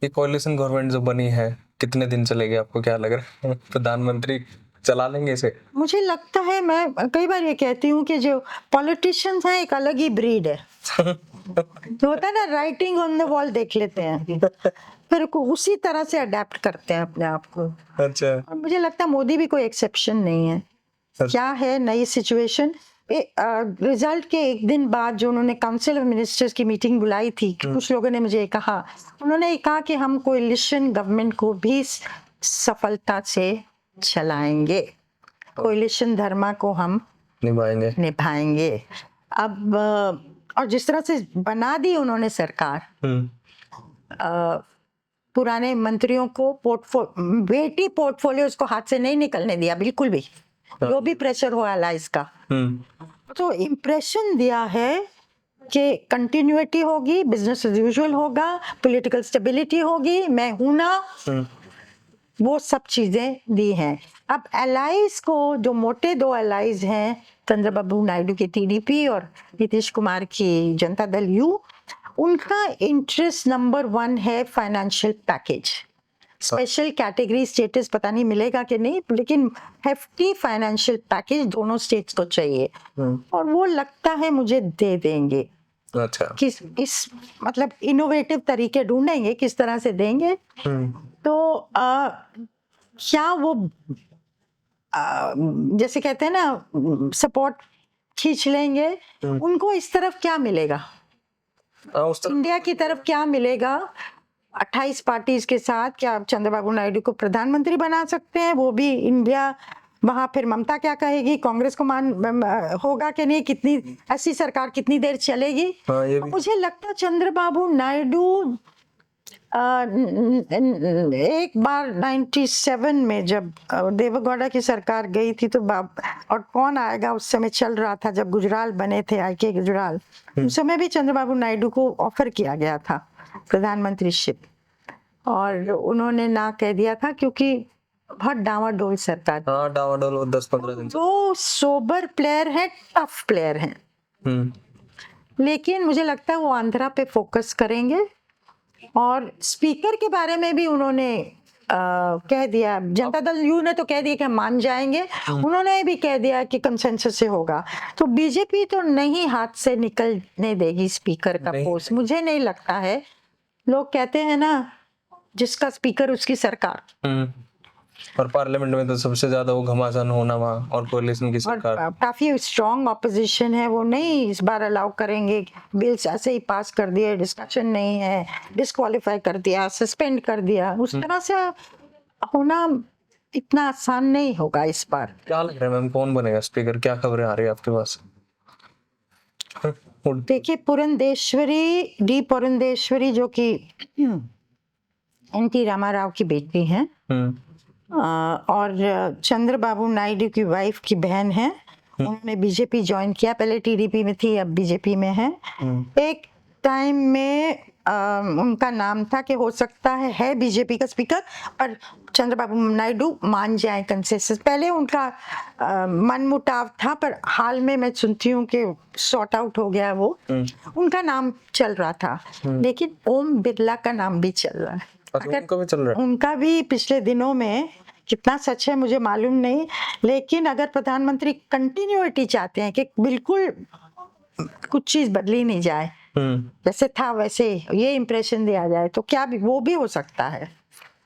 ये कोalition गवर्नमेंट जो बनी है कितने दिन चलेगी, आपको क्या लग रहा है? प्रधानमंत्री चला लेंगे इसे? मुझे लगता है, मैं कई बार ये कहती हूँ कि जो पॉलिटिशियंस हैं एक अलग ही ब्रीड है। जो होता है ना, राइटिंग ऑन द वॉल देख लेते हैं, फिर को उसी तरह से अडेप्ट करते हैं अपने आप को। अच्छा। और मुझे लगता है मोदी भी कोई एक्सेप्शन नहीं है। क्या है नई सिचुएशन, रिजल्ट के एक दिन बाद जो उन्होंने काउंसिल ऑफ मिनिस्टर्स की मीटिंग बुलाई थी, कुछ लोगों ने मुझे कहा, उन्होंने कहा कि हम कोalition गवर्नमेंट को भी सफलता से चलाएंगे, कोalition धर्मा को हम निभाएंगे। अब और जिस तरह से बना दी उन्होंने सरकार, पुराने मंत्रियों को बेटी पोर्टफोलियोज को हाथ से नहीं निकलने दिया बिल्कुल भी, जो भी प्रेशर हो एलाइज का। तो इम्प्रेशन दिया है कि कंटिन्यूटी होगी, बिजनेस एज यूजुअल होगा, पॉलिटिकल स्टेबिलिटी होगी, मैं हूं ना, वो सब चीजें दी हैं। अब एलाइज को, जो मोटे दो एलाइज हैं, चंद्रबाबू नायडू की टीडीपी और नीतीश कुमार की जनता दल यू, उनका इंटरेस्ट नंबर 1 है financial package. Special category status पता नहीं मिलेगा कि नहीं, लेकिन हेफ्टी फाइनेंशियल पैकेज दोनों स्टेट्स को चाहिए, और वो लगता है मुझे दे देंगे। अच्छा। किस इस मतलब इनोवेटिव तरीके ढूंढेंगे किस तरह से देंगे। तो क्या वो जैसे कहते हैं ना, सपोर्ट खींच लेंगे, उनको इस तरफ क्या मिलेगा, इंडिया की तरफ क्या मिलेगा 28 पार्टीज के साथ? क्या चंद्रबाबू नायडू को प्रधानमंत्री बना सकते हैं, वो भी इंडिया? वहां फिर ममता क्या कहेगी, कांग्रेस को मान होगा कि नहीं, कितनी ऐसी सरकार कितनी देर चलेगी? मुझे लगता है चंद्रबाबू नायडू एक बार 97 में जब देवेगौड़ा की सरकार गई थी, तो और कौन आएगा उस समय चल रहा था, जब गुजराल बने थे, आईके गुजराल, उस समय भी चंद्रबाबू नायडू को ऑफर किया गया था प्रधानमंत्रीशिप, और उन्होंने ना कह दिया था क्योंकि बहुत डावाडोल सरकार। हाँ, डावाडोल 10-15 दिन। वो सोबर प्लेयर है, टफ प्लेयर है, लेकिन मुझे लगता है वो आंध्रा पे फोकस करेंगे। और स्पीकर के बारे में भी उन्होंने कह दिया, जनता दल यू ने तो कह दिया कि हम मान जाएंगे, उन्होंने भी कह दिया कि कंसेंसस से होगा। तो बीजेपी तो नहीं हाथ से निकलने देगी स्पीकर का पोस्ट, मुझे नहीं लगता है। लोग कहते हैं ना, जिसका स्पीकर उसकी सरकार, और पार्लियामेंट में तो सबसे ज्यादा वो घमासान होना वहाँ, और कोalition की सरकार, और काफी स्ट्रॉन्ग ऑपोजिशन है, वो नहीं इस बार अलाउ करेंगे। बिल्स ऐसे ही पास कर दिए, डिस्कशन नहीं है, डिस्क्वालीफाई कर दिया, सस्पेंड कर दिया, उस तरह से होना इतना आसान नहीं होगा इस बार। क्या लग रहा है मैम, कौन बनेगा स्पीकर? क्या खबरें आ रही है आपके पास? देखिए, पुरंदेश्वरी जो कि एनटी रामाराव की बेटी हैं, और चंद्रबाबू नायडू की वाइफ की बहन है, उन्होंने बीजेपी ज्वाइन किया, पहले टीडीपी में थी, अब बीजेपी में है। एक टाइम में उनका नाम था कि हो सकता है बीजेपी का स्पीकर, और चंद्रबाबू नायडू मान जाए कंसेंसस। पहले उनका मनमुटाव था, पर हाल में मैं सुनती हूँ कि सॉर्ट आउट हो गया वो। उनका नाम चल रहा था, लेकिन ओम बिरला का नाम भी चल रहा है। उनका भी चल रहा है? उनका भी पिछले दिनों में, कितना सच है मुझे मालूम नहीं, लेकिन अगर प्रधानमंत्री कंटिन्यूटी चाहते हैं कि बिल्कुल कुछ चीज बदली नहीं जाए, जैसे था वैसे ये इंप्रेशन दिया जाए, तो क्या भी वो भी हो सकता है।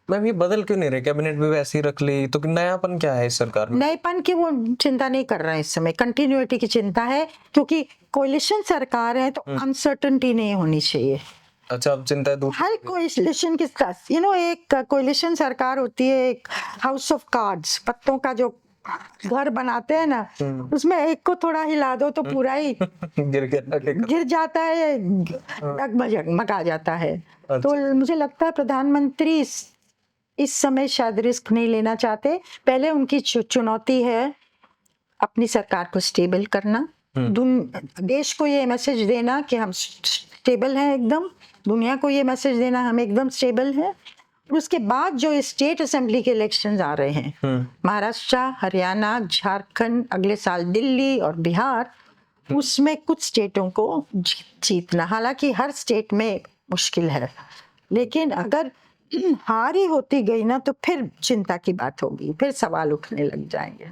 मैम, ये बदल क्यों नहीं रहे? कैबिनेट भी वैसे ही रख ली, तो नयापन क्या है इस सरकार में? नएपन की वो चिंता नहीं कर रहे हैं इस समय, कंटिन्यूटी की चिंता है, क्योंकि कोलिशन सरकार है तो अनसर्टेनिटी नहीं होनी चाहिए। अच्छा, अब चिंता है दूसरी। हर कोलिशन के साथ, एक कोलिशन सरकार होती है, एक हाउस ऑफ कार्ड्स, पत्तों का जो घर बनाते हैं ना, उसमें एक को थोड़ा हिला दो तो पूरा ही गिर जाता है, डगमगा जाता है। तो मुझे लगता है प्रधानमंत्री इस समय शायद रिस्क नहीं लेना चाहते। पहले उनकी चुनौती है अपनी सरकार को स्टेबल करना, देश को ये मैसेज देना कि हम स्टेबल हैं एकदम, दुनिया को ये मैसेज देना हम एकदम स्टेबल हैं। और उसके बाद जो स्टेट असेंबली के इलेक्शंस आ रहे हैं, महाराष्ट्र, हरियाणा, झारखंड, अगले साल दिल्ली और बिहार, उसमें कुछ स्टेटों को जीतना, हालांकि हर स्टेट में मुश्किल है, लेकिन अगर हार ही होती गई ना तो फिर चिंता की बात होगी, फिर सवाल उठने लग जाएंगे।